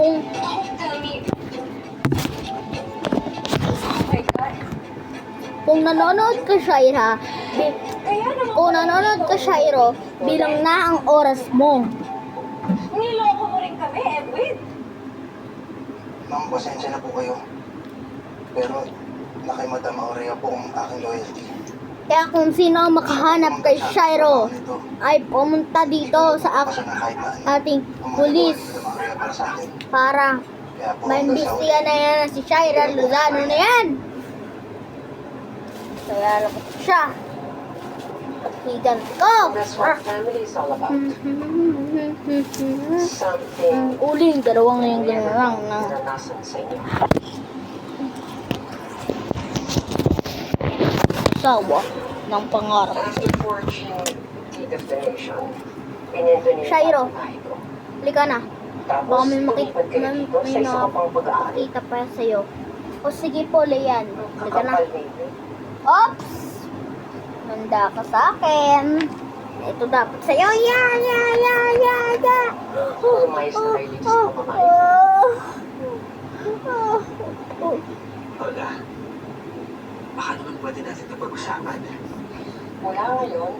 Kung Kung nanonood ka, Shaira, kung nanonood ka, Shairo, bilang na ang oras mo. Niloko mo rin kami, Edwin. Ma'am, pasensya na po kayo. Pero na kay Madam Aurea po ang aking loyalty. Kaya kung sino ang makahanap kay Shairo, ay pumunta dito sa Basta na kahit na ano, ating ang mga pulis Madam Aurea para sa akin. para Kaya po, maimbestigahan na yan si Shaira Lozano na yan. Kaya lang siya. Higan ko. That's what family is all about. Something Uling, dalawang yung ganarang na naranasan sa inyo. sawa ng pangarap. After forging the definition, pinento niyo Shairo. ang bahay ko. Halika na. Baka Tapos, may lumipat kayo dito sa isa ko pang pag-aari. makita pa sa'yo. O sige po, Leanne. Halika na. Kakapal, baby. Oops! Handa ka sa akin. Ito dapat sa'yo. Ya. Lumayas na kayo dito sa pamamahay. Lola, baka naman pwede natin ito pag-usapan. Mula ngayon,